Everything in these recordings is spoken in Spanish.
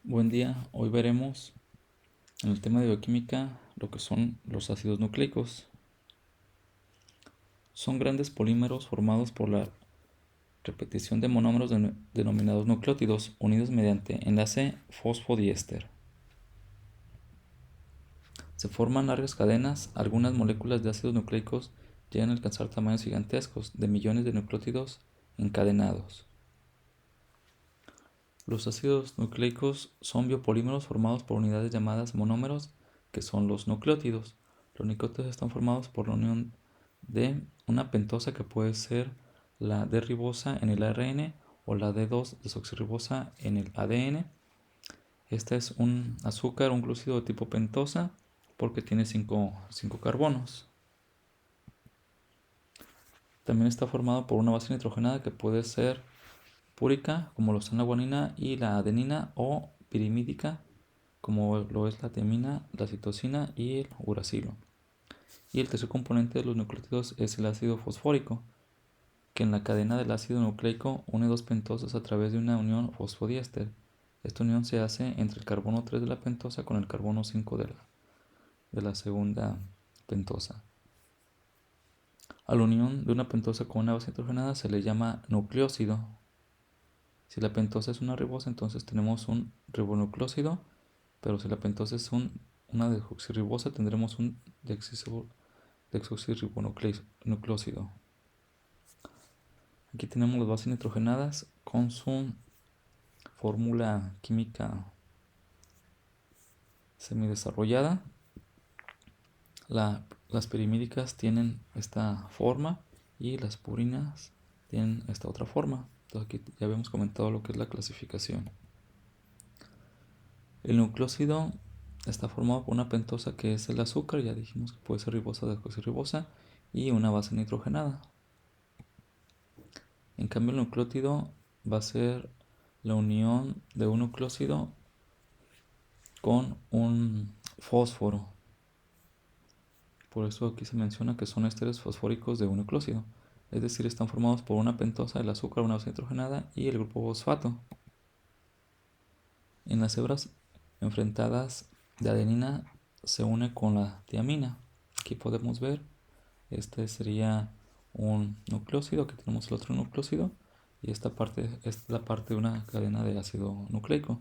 Buen día, hoy veremos en el tema de bioquímica lo que son los ácidos nucleicos. Son grandes polímeros formados por la repetición de monómeros denominados nucleótidos unidos mediante enlace fosfodiéster. Se forman largas cadenas, algunas moléculas de ácidos nucleicos llegan a alcanzar tamaños gigantescos de millones de nucleótidos encadenados. Los ácidos nucleicos son biopolímeros formados por unidades llamadas monómeros, que son los nucleótidos. Los nucleótidos están formados por la unión de una pentosa, que puede ser la D-ribosa en el ARN o la D2-desoxirribosa en el ADN. Este es un azúcar, un glúcido de tipo pentosa, porque tiene 5 carbonos. También está formado por una base nitrogenada, que puede ser púrica, como lo son la guanina y la adenina, o pirimídica, como lo es la timina, la citosina y el uracilo. Y el tercer componente de los nucleótidos es el ácido fosfórico, que en la cadena del ácido nucleico une dos pentosas a través de una unión fosfodiéster. Esta unión se hace entre el carbono 3 de la pentosa con el carbono 5 de la segunda pentosa. A la unión de una pentosa con una base nitrogenada se le llama nucleósido. Si la pentosa es una ribosa, entonces tenemos un ribonucleósido, pero si la pentosa es una desoxirribosa, tendremos un desoxirribonucleósido. Aquí tenemos las bases nitrogenadas con su fórmula química semidesarrollada. Las pirimídicas tienen esta forma y las purinas tienen esta otra forma. Entonces aquí ya habíamos comentado lo que es la clasificación. El nucleósido está formado por una pentosa, que es el azúcar, ya dijimos que puede ser ribosa o desoxirribosa, y una base nitrogenada. En cambio, el nucleótido va a ser la unión de un nucleósido con un fósforo. Por eso aquí se menciona que son ésteres fosfóricos de un nucleósido. Es decir, están formados por una pentosa, el azúcar, una base nitrogenada y el grupo fosfato. En las hebras enfrentadas de adenina se une con la tiamina. Aquí podemos ver, este sería un nucleósido, que tenemos el otro nucleósido, y esta parte es la parte de una cadena de ácido nucleico.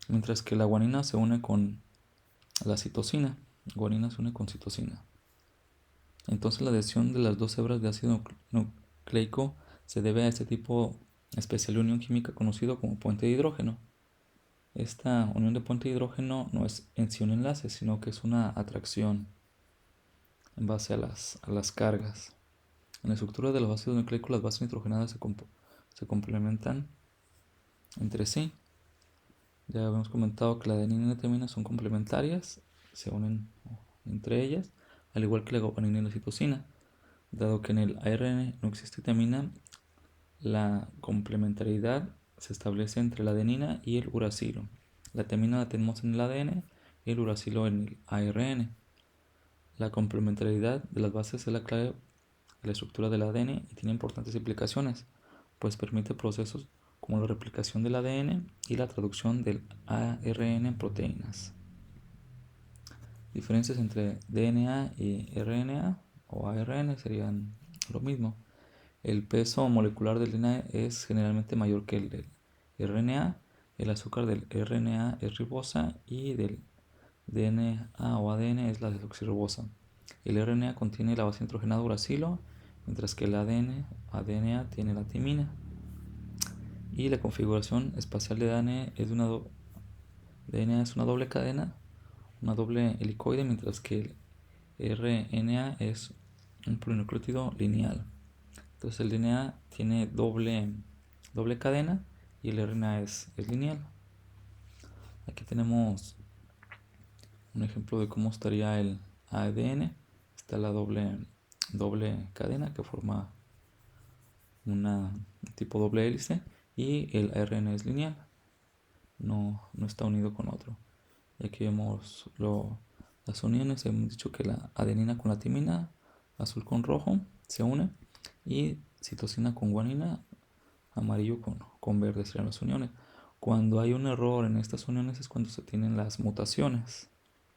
Mientras que la guanina se une con la citosina. Guanina se une con citosina. Entonces la adhesión de las dos hebras de ácido nucleico se debe a este tipo especial de unión química conocido como puente de hidrógeno. Esta unión de puente de hidrógeno no es en sí un enlace, sino que es una atracción en base a las cargas. En la estructura de los ácidos nucleicos, las bases nitrogenadas se complementan entre sí. Ya habíamos comentado que la adenina y la timina son complementarias, se unen entre ellas, al igual que la guanina y la citosina. Dado que en el ARN no existe timina, la complementariedad se establece entre la adenina y el uracilo. La timina la tenemos en el ADN y el uracilo en el ARN. La complementariedad de las bases es la clave de la estructura del ADN y tiene importantes implicaciones, pues permite procesos como la replicación del ADN y la traducción del ARN en proteínas. Diferencias entre DNA y RNA o ARN serían lo mismo. El peso molecular del DNA es generalmente mayor que el del RNA. El azúcar del RNA es ribosa y del DNA o ADN es la desoxirribosa. El RNA contiene la base nitrogenada uracilo, mientras que el ADNA tiene la timina. Y la configuración espacial de DNA es una doble cadena, una doble helicoide, mientras que el RNA es un polinucleótido lineal. Entonces el DNA tiene doble cadena y el RNA es lineal. Aquí tenemos un ejemplo de cómo estaría el ADN. Está la doble cadena, que forma una tipo doble hélice, y el RNA es lineal, no está unido con otro. Y aquí vemos las uniones. Hemos dicho que la adenina con la timina, azul con rojo, se une, y citosina con guanina, amarillo con verde, serían las uniones. Cuando hay un error en estas uniones es cuando se tienen las mutaciones,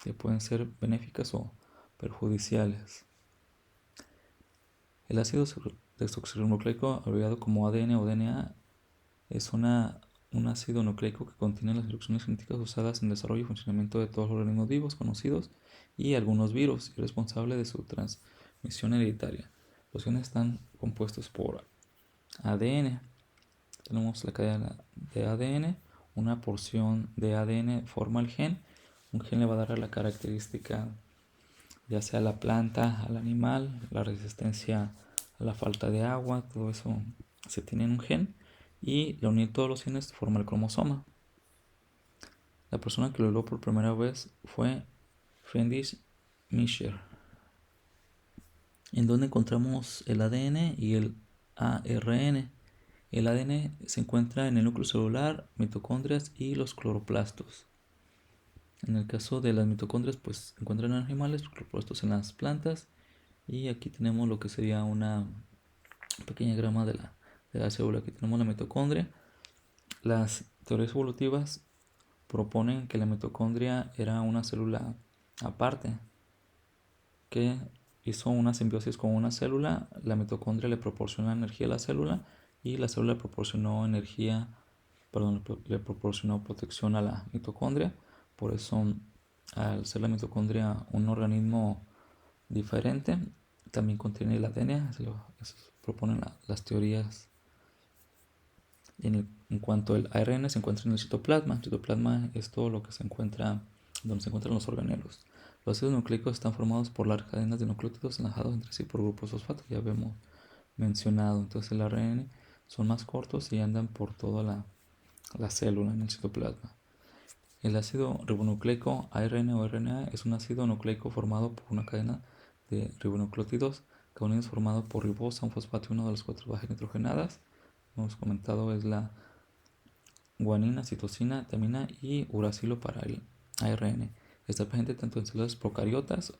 que pueden ser benéficas o perjudiciales. El ácido desoxirribonucleico, abreviado como ADN o DNA, es un ácido nucleico que contiene las instrucciones genéticas usadas en el desarrollo y funcionamiento de todos los organismos vivos conocidos y algunos virus, y responsable de su transmisión hereditaria. Los genes están compuestos por ADN. Tenemos la cadena de ADN, una porción de ADN forma el gen. Un gen le va a dar a la característica, ya sea a la planta, al animal, la resistencia a la falta de agua, todo eso se tiene en un gen. Y la unión de todos los genes forma el cromosoma. La persona que lo logró por primera vez fue Friedrich Miescher. En donde encontramos el ADN y el ARN. El ADN se encuentra en el núcleo celular, mitocondrias y los cloroplastos. En el caso de las mitocondrias, pues se encuentran en animales, los cloroplastos en las plantas. Y aquí tenemos lo que sería una pequeña grama de la célula. Aquí tenemos la mitocondria. Las teorías evolutivas proponen que la mitocondria era una célula aparte que hizo una simbiosis con una célula. La mitocondria le proporciona energía a la célula y la célula le proporcionó protección a la mitocondria. Por eso, al ser la mitocondria un organismo diferente, también contiene el ADN. Eso proponen las teorías. En cuanto al ARN, se encuentra en el citoplasma. El citoplasma es todo lo que se encuentra donde se encuentran los organelos. Los ácidos nucleicos están formados por largas cadenas de nucleótidos enlazados entre sí por grupos fosfato, ya habíamos mencionado. Entonces el ARN son más cortos y andan por toda la célula en el citoplasma. El ácido ribonucleico ARN o RNA es un ácido nucleico formado por una cadena de ribonucleótidos. Cada uno es formado por ribosa, un fosfato y una de las 4 bases nitrogenadas. Como hemos comentado, es la guanina, citosina, timina y uracilo para el ARN. Está presente tanto en células procariotas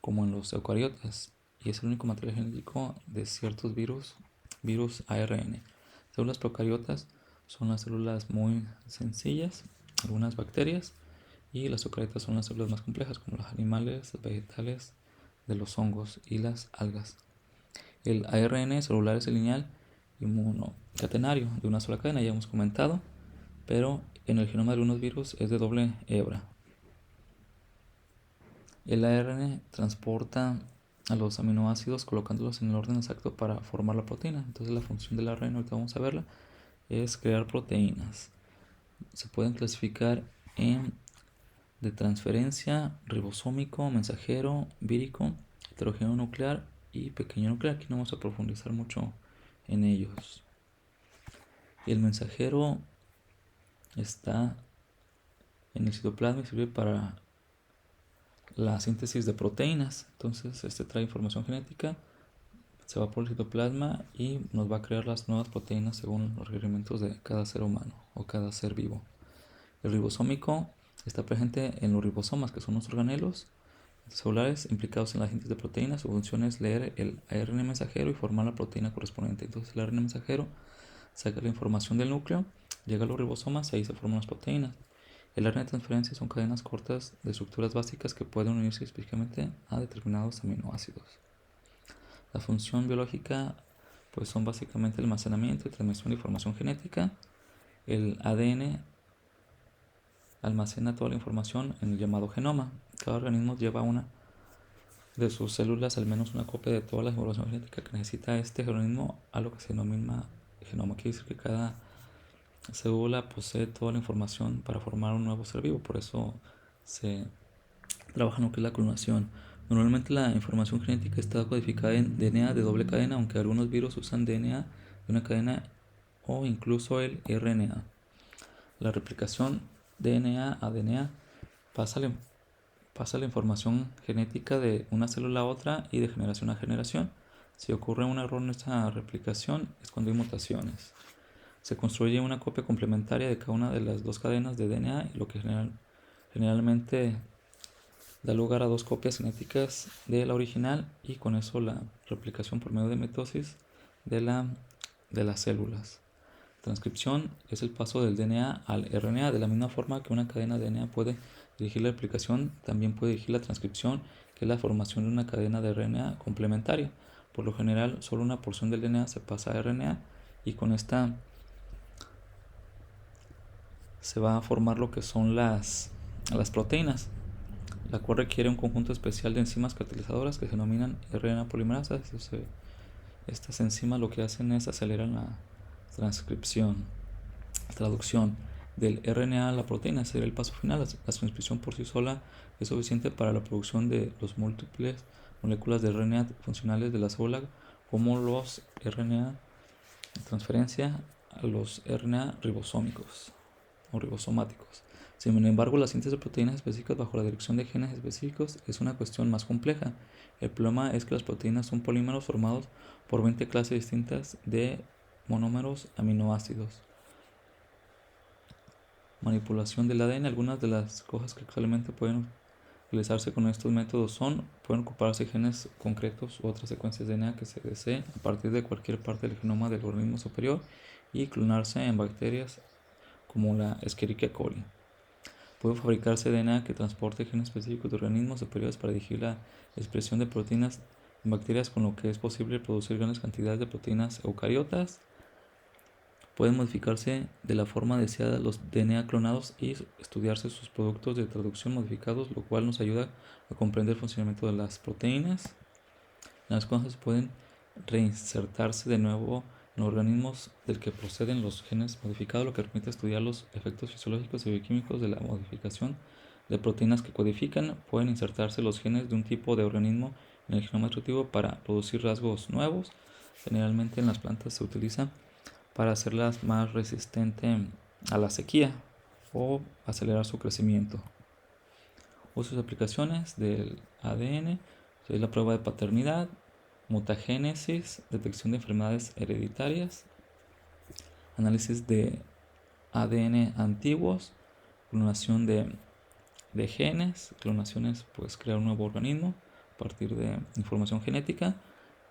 como en los eucariotas y es el único material genético de ciertos virus ARN. Células procariotas son las células muy sencillas, algunas bacterias, y las eucariotas son las células más complejas, como los animales, los vegetales, de los hongos y las algas. El ARN celular es el lineal inmunocatenario de una sola cadena, ya hemos comentado, pero en el genoma de algunos virus es de doble hebra. El ARN transporta a los aminoácidos colocándolos en el orden exacto para formar la proteína. Entonces la función del ARN, ahorita vamos a verla, es crear proteínas. Se pueden clasificar en de transferencia, ribosómico, mensajero, vírico, heterogéneo nuclear y pequeño nuclear. Aquí no vamos a profundizar mucho en ellos. El mensajero está en el citoplasma y sirve para la síntesis de proteínas. Entonces este trae información genética, se va por el citoplasma y nos va a crear las nuevas proteínas según los requerimientos de cada ser humano o cada ser vivo. El ribosómico está presente en los ribosomas, que son los organelos celulares implicados en la síntesis de proteínas. Su función es leer el ARN mensajero y formar la proteína correspondiente. Entonces el ARN mensajero saca la información del núcleo, llega a los ribosomas y ahí se forman las proteínas. El ARN de transferencia son cadenas cortas de estructuras básicas que pueden unirse específicamente a determinados aminoácidos. La función biológica pues son básicamente el almacenamiento y transmisión de información genética. El ADN almacena toda la información en el llamado genoma. Cada organismo lleva una de sus células al menos una copia de toda la información genética que necesita este organismo, a lo que se denomina genoma. Quiere decir que cada célula posee toda la información para formar un nuevo ser vivo. Por eso se trabaja en lo que es la clonación. Normalmente la información genética está codificada en DNA de doble cadena, aunque algunos virus usan DNA de una cadena o incluso el RNA. La replicación DNA a DNA pasa la información genética de una célula a otra y de generación a generación. Si ocurre un error en esta replicación es cuando hay mutaciones. Se construye una copia complementaria de cada una de las dos cadenas de DNA, lo que generalmente da lugar a dos copias genéticas de la original, y con eso la replicación por medio de mitosis de las células. transcripción es el paso del DNA al RNA. De la misma forma que una cadena de DNA puede dirigir la replicación, también puede dirigir la transcripción, que es la formación de una cadena de RNA complementaria. Por lo general, solo una porción del DNA se pasa a RNA y con esta se va a formar lo que son las proteínas, la cual requiere un conjunto especial de enzimas catalizadoras que se denominan RNA polimerasas. Estas enzimas lo que hacen es acelerar la traducción del RNA a la proteína. Sería el paso final. La transcripción por sí sola es suficiente para la producción de los múltiples moléculas de RNA funcionales de la célula, como los RNA de transferencia a los RNA ribosómicos o ribosomáticos. Sin embargo, la síntesis de proteínas específicas bajo la dirección de genes específicos es una cuestión más compleja. El problema es que las proteínas son polímeros formados por 20 clases distintas de monómeros aminoácidos. Manipulación del ADN. Algunas de las cosas que actualmente pueden realizarse con estos métodos pueden ocuparse genes concretos u otras secuencias de DNA que se desee a partir de cualquier parte del genoma del organismo superior y clonarse en bacterias como la Escherichia coli. Puede fabricarse DNA que transporte genes específicos de organismos superiores para dirigir la expresión de proteínas en bacterias, con lo que es posible producir grandes cantidades de proteínas eucariotas. Pueden modificarse de la forma deseada los DNA clonados y estudiarse sus productos de traducción modificados, lo cual nos ayuda a comprender el funcionamiento de las proteínas. Las cosas pueden reinsertarse de nuevo en los organismos del que proceden los genes modificados, lo que permite estudiar los efectos fisiológicos y bioquímicos de la modificación de proteínas que codifican. Pueden insertarse los genes de un tipo de organismo en el genoma instructivo para producir rasgos nuevos. Generalmente en las plantas se utiliza para hacerlas más resistentes a la sequía o acelerar su crecimiento. Usos y aplicaciones del ADN: es la prueba de paternidad, mutagénesis, detección de enfermedades hereditarias, análisis de ADN antiguos, clonación de genes. Clonaciones, pues crear un nuevo organismo a partir de información genética,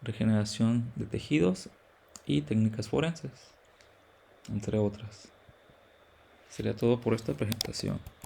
regeneración de tejidos y técnicas forenses, entre otras. Sería todo por esta presentación.